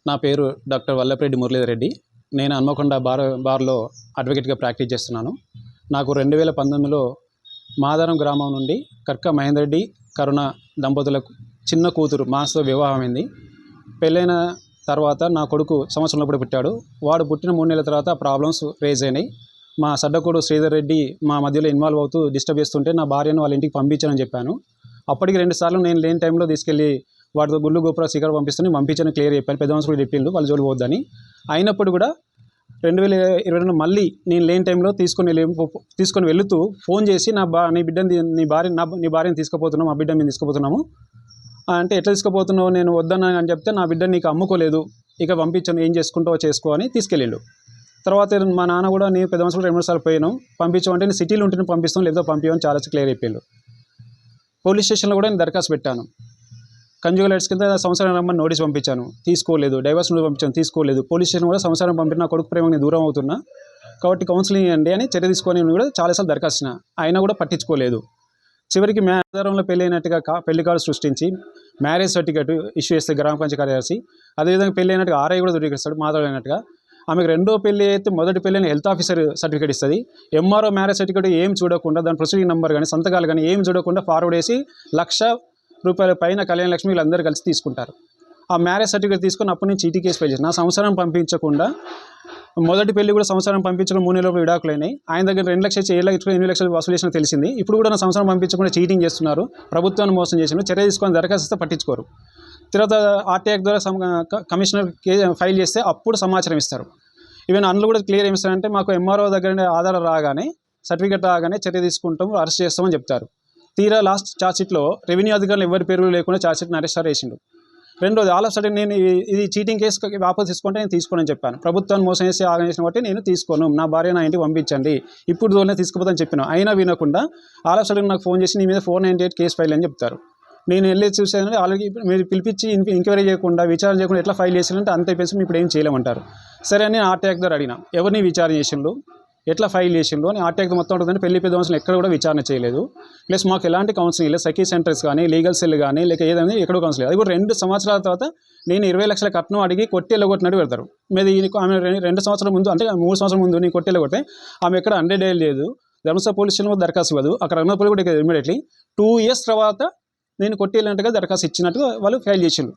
నా పేరు డాక్టర్ వల్లపరెడ్డి మురళీధర్ రెడ్డి. నేను హన్మకొండ బార్లో అడ్వకేట్గా ప్రాక్టీస్ చేస్తున్నాను. నాకు 2019లో మాదారం గ్రామం నుండి కర్క మహేందర్ రెడ్డి కరుణ దంపతులకు చిన్న కూతురు మాస్తో వివాహమైంది. పెళ్ళైన తర్వాత నా కొడుకు సంవత్సరంలోపడి పుట్టాడు. వాడు పుట్టిన 3 నెలల తర్వాత ప్రాబ్లమ్స్ రేజ్ అయినాయి. మా సడ్డకోడు శ్రీధర్ రెడ్డి మా మధ్యలో ఇన్వాల్వ్ అవుతూ డిస్టర్బ్ చేస్తుంటే నా భార్యను వాళ్ళ ఇంటికి పంపించానని చెప్పాను. అప్పటికి 2 సార్లు నేను లేని టైంలో తీసుకెళ్ళి వాటితో గుళ్ళు గోపుర శిఖర పంపించాను క్లియర్ చెప్పాను. పెద్ద మనుషులు చెప్పిండు వాళ్ళ జోలికి పోద్దని. అయినప్పుడు కూడా 2022 మళ్ళీ నేను లేని టైంలో తీసుకొని వెళుతూ ఫోన్ చేసి నీ భార్యను తీసుకుపోతున్నాము, మా బిడ్డని మేము తీసుకుపోతున్నాము అంటే, ఎట్లా తీసుకుపోతున్నావు, నేను వద్దన్నా అని చెప్తే, నా బిడ్డని నీకు అమ్ముకోలేదు, ఇక పంపించాను, ఏం చేసుకుంటావో చేసుకో అని తీసుకెళ్ళిండు. తర్వాత మా నాన్న కూడా నేను పెద్ద మనుషులు 2 సార్లు పోయాను, పంపించామంటే నేను సిటీలో ఉంటేనే పంపిస్తాం, లేదా పంపించమని చాలా క్లియర్ అయిపోయాడు. పోలీస్ స్టేషన్లో కూడా నేను దరఖాస్తు పెట్టాను. కంజుగల్ రైట్స్ కింద సంవత్సరం రమ్మని నోటీస్ పంపించాను, తీసుకోలేదు. డైవర్స్ నోటీస్ పంపించాను, తీసుకోలేదు. పోలీస్ స్టేషన్ కూడా సంవత్సరం పంపిన నా కొడుకు ప్రేమకి దూరం అవుతున్నా కాబట్టి కౌన్సిలింగ్ ఇవ్వండి అని చర్య తీసుకొని కూడా చాలాసార్లు దరఖాస్తు అయినా కూడా పట్టించుకోలేదు. చివరికి ఆధారంలో పెళ్ళైనట్టుగా పెళ్లి కార్డు సృష్టించి మ్యారేజ్ సర్టిఫికేట్ ఇష్యూ చేస్తే గ్రామ పంచాయతీ కార్యదర్శి, అదేవిధంగా పెళ్ళి అయినట్టుగా ఆర్ఐ కూడా ధృవీకరిస్తాడు. మాధవైనట్టుగా ఆమెకు రెండో పెళ్లి అయితే మొదటి పెళ్ళైన హెల్త్ ఆఫీసర్ సర్టిఫికేట్ ఇస్తుంది. ఎంఆర్ఓ మ్యారేజ్ సర్టిఫికేట్ ఏం చూడకుండా, దాని ప్రొసీడింగ్ నెంబర్ కానీ సంతకాలు కానీ ఏం చూడకుండా ఫార్వర్డ్ చేసి ₹1,00,000 పైన కళ్యాణ లక్ష్మి వీళ్ళందరూ కలిసి తీసుకుంటారు. ఆ మ్యారేజ్ సర్టిఫికేట్ తీసుకొని అప్పటి నుంచి చీటీ కేసు ఫైల్ చేసి నా సంవత్సరం పంపించకుండా, మొదటి పెళ్లి కూడా సంవత్సరం పంపించకుండా 3 నెలలు విడాకులైనాయి. ఆయన దగ్గర 2 లక్షలు 8 లక్షలు వసూలు చేసిన తెలిసింది. ఇప్పుడు కూడా నా సంవత్సరం పంపించకుండా చీటింగ్ చేస్తున్నారు, ప్రభుత్వాన్ని మోసం చేసిన, చర్య తీసుకొని దరఖాస్తు పట్టించుకోరు. తర్వాత ఆర్టీ యాక్ట్ ద్వారా కమిషనర్ ఫైల్ చేస్తే అప్పుడు సమాచారం ఇస్తారు. ఈవెన్ అందులో కూడా క్లియర్ ఏమి ఇస్తారంటే, మాకు ఎంఆర్ఓ దగ్గర ఆధారం రాగానే, సర్టిఫికేట్ రాగానే చర్య తీసుకుంటాం, అరెస్ట్ చేస్తామని చెప్తారు. తీరా లాస్ట్ ఛార్జ్షీట్లో రెవెన్యూ అధికారులు ఎవరి పేరు లేకుండా ఛార్జ్షీట్ని అరెస్ట్ చేసిండు. రెండోది ఆల్ ఆఫ్ సడన్ నేను ఇది చీటింగ్ కేసు వాపసు తీసుకుంటే నేను తీసుకోనని చెప్పాను. ప్రభుత్వాన్ని మోసం చేసి ఆగం చేసిన బట్టి నేను తీసుకోను, నా భార్య నా ఇంటికి పంపించండి, ఇప్పుడు దూరనే తీసుకుపోతాను చెప్పాను. అయినా వినకుండా ఆల్ ఆఫ్ సడన్ నాకు ఫోన్ చేసి నీ మీద 498 కేసు ఫైల్ అని చెప్తారు. నేను వెళ్ళి చూసేదంటే ఆల్రెడీ మీరు పిలిపించి ఎంక్వైరీ చేయకుండా, విచారణ చేయకుండా ఎట్లా ఫైల్ చేసినంటే అంత అయిపోయి ఇప్పుడు ఏం చేయలేమంటారు. సరే అని ఆర్టీ యాక్ట్ ద్వారా అడిగినా, ఎవరిని విచారణ చేసిండు, ఎట్లా ఫైల్ చేసిండు అని. ఆర్టీ యాక్ట్ మొత్తం ఉంటుందంటే పెళ్లి పెద్ద మనుషులు ఎక్కడ కూడా విచారణ చేయలేదు. ప్లస్ మాకు ఎలాంటి కౌన్సిలింగ్ లేదు, సఖీ సెంటర్స్ కానీ, లీగల్ సెల్ కానీ, లేక ఏదైనా ఎక్కడో కౌన్సిలింగ్. అది కూడా 2 సంవత్సరాల తర్వాత నేను 20 లక్షల కట్నం అడిగి కొట్టేళ్ళగొట్టినట్టు పెడతారు. మీది ఆమె 2 సంవత్సరాల ముందు, అంటే 3 సంవత్సరాల ముందు నేను కొట్టేళ్ళగొట్టే ఆమె ఎక్కడ 100 డేలు లేదు, ధర్మస్థల పోలీస్ స్టేషన్ దరఖాస్తు ఇవ్వదు, అక్కడ రంగపల్లి కూడా ఇమీడియట్లీ 2 ఇయర్స్ తర్వాత నేను కొట్టేళ్ళినట్టుగా దరఖాస్తు ఇచ్చినట్టుగా వాళ్ళు ఫైల్ చేసిండు.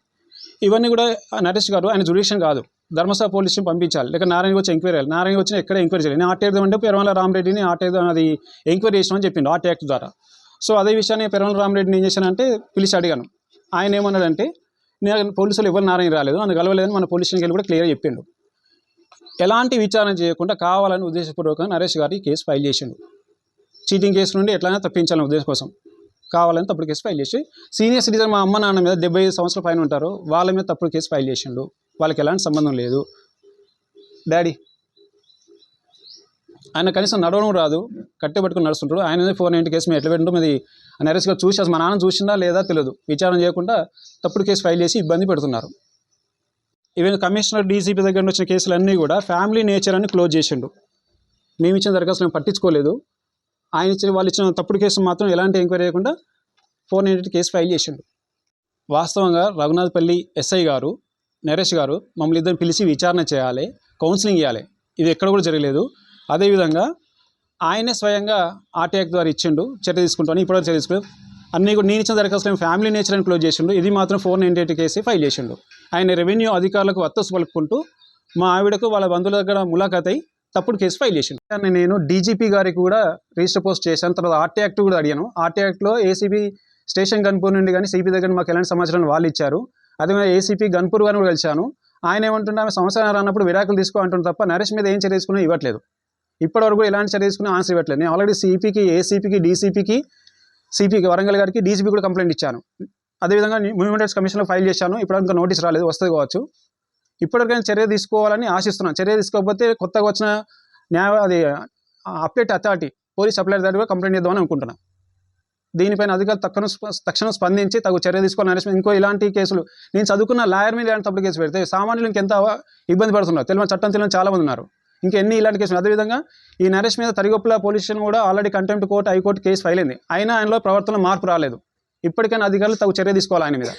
ఇవన్నీ కూడా నరేష్ గారు ఆయన జ్యుడిషియల్ కాదు, ధర్మస్థల పోలీస్ స్టేషన్ పంపించాలి, లేక నారాయణ వచ్చి ఎంక్వైరీ చేయాలి. నారాయణ వచ్చిన ఎక్కడ ఎంక్వైరీ చేయాలి. నేను ఆర్టీ యాక్ట్ అంటే పెరవల రామరెడ్డిని అది ఎంక్వైరీ చేసినామని చెప్పిండు ఆర్టీ యాక్ట్ ద్వారా. సో అదే విషయాన్ని పెరవల రామరెడ్డిని ఏం చేశానంటే పిలిచి అడిగాను. ఆయన ఏమన్నాడంటే, నేను పోలీసులు ఎవరు నారాయణ రాలేదు, నన్ను కలవలేదని మన పోలీస్ స్టేషన్కి వెళ్ళి కూడా క్లియర్ చెప్పిండు. ఎలాంటి విచారణ చేయకుండా కావాలని ఉద్దేశపూర్వకంగా నరేష్ గారు ఈ కేసు ఫైల్ చేసిండు. చీటింగ్ కేసు నుండి ఎట్లయినా తప్పించాలని ఉద్దేశం కోసం కావాలని తప్పుడు కేసు ఫైల్ చేసి, సీనియర్ సిటిజన్ మా అమ్మ నాన్న మీద 75 సంవత్సరాల పైన ఉంటారు, వాళ్ళ మీద తప్పుడు కేసు ఫైల్ చేసిండు. వాళ్ళకి ఎలాంటి సంబంధం లేదు. డాడీ ఆయన కనీసం నడవడం రాదు, కట్టెపట్టుకుని నడుస్తుంటాడు. ఆయన 490 కేసు మీద ఎట్లా పెట్టడం, ఇది నరేష్ గారు చూసి మా నాన్న చూసిందా లేదా తెలియదు, విచారణ చేయకుండా తప్పుడు కేసు ఫైల్ చేసి ఇబ్బంది పెడుతున్నారు. ఈవెన్ కమిషనర్ డీసీపీ దగ్గర వచ్చిన కేసులన్నీ కూడా ఫ్యామిలీ నేచర్ అని క్లోజ్ చేసిండు. మేము ఇచ్చిన దరఖాస్తులను పట్టించుకోలేదు. వాళ్ళు ఇచ్చిన తప్పుడు కేసు మాత్రం ఎలాంటి ఎంక్వైరీ చేయకుండా 498 కేసు ఫైల్ చేసిండు. వాస్తవంగా రఘునాథపల్లి ఎస్ఐ గారు, నరేష్ గారు మమ్మల్ని ఇద్దరు పిలిచి విచారణ చేయాలి, కౌన్సిలింగ్ ఇవ్వాలి. ఇది ఎక్కడ కూడా జరగలేదు. అదేవిధంగా ఆయనే స్వయంగా ఆర్టీ యాక్ట్ ద్వారా ఇచ్చిండు, చర్య తీసుకుంటాను, ఇప్పటివరకు చర్య తీసుకుంటాను. అన్నీ కూడా నేను ఇచ్చిన దరఖాస్తులను ఫ్యామిలీ నేచర్ అని క్లోజ్ చేసిండు. ఇది మాత్రం 498 కేసు ఫైల్ చేసిండు. ఆయన రెవెన్యూ అధికారులకు వత్తసు పలుకుంటూ మా ఆవిడకు వాళ్ళ బంధువుల దగ్గర ములాఖాత్ అయి తప్పుడు కేసు ఫైల్ చేసిండు. నేను డీజీపీ గారికి కూడా రిజిస్టర్ పోస్ట్ చేశాను. తర్వాత ఆర్టీ యాక్ట్ కూడా అడిగాను. ఆర్టీ యాక్ట్లో ఏసీబీ స్టేషన్ గన్పూర్ నుండి కానీ సిపి దగ్గర మాకు ఎలాంటి సమాచారం వాళ్ళు ఇచ్చారు. అదే ఏసీపీ గన్పూర్ గారిని కూడా కలిశాను. ఆయన ఏమంటుంటే, ఆమె సంవత్సరం రానప్పుడు విడాకులు తీసుకో అంటుంది తప్ప నరేష్ మీద ఏం చర్య తీసుకున్నా ఇవ్వట్లేదు. ఇప్పటివరకు ఎలాంటి చర్య తీసుకున్నా ఆన్సర్ ఇవ్వట్లేదు. నేను ఆల్రెడీ సిపికి, ఏసీపీకి, డీసీపీకి, సిపికి వరంగల్ గారికి, డీసీపీ కూడా కంప్లైంట్ ఇచ్చాను. అదేవిధంగా హ్యూమన్ రైట్స్ కమిషన్లో ఫైల్ చేశాను. ఇప్పుడు ఇంకా నోటీస్ రాలేదు, వస్తుంది కావచ్చు. ఇప్పటికైనా చర్య తీసుకోవాలని ఆశిస్తున్నాను. చర్య తీసుకోకపోతే కొత్తగా వచ్చిన అప్డేట్ అథారిటీ, పోలీస్ అప్లైట్ దాటి కూడా కంప్లైంట్ చేద్దామని అనుకుంటున్నాను. దీనిపైన అధికారులు తక్షణం స్పందించి తగు చర్య తీసుకోవాలని. ఇంకో ఇలాంటి కేసులు, నేను చదువుకున్న లాయర్ మీద ఇలాంటి తప్పుడు కేసు పెడితే సామాన్యులు ఇంకెంత ఇబ్బంది పడుతున్నారు, చట్టం తెలియని చాలా మంది ఉన్నారు. ఇంకెన్ని ఇలాంటి కేసులు. అదేవిధంగా ఈ నరేష్ మీద తరిగొప్పల పోలీస్ స్టేషన్ కూడా already contempt court, high court case file అయింది. అయినా ఆయనలో ప్రవర్తనలో మార్పు రాలేదు. ఇప్పటికైనా అధికారులు తగు చర్య తీసుకోవాలి ఆయన మీద.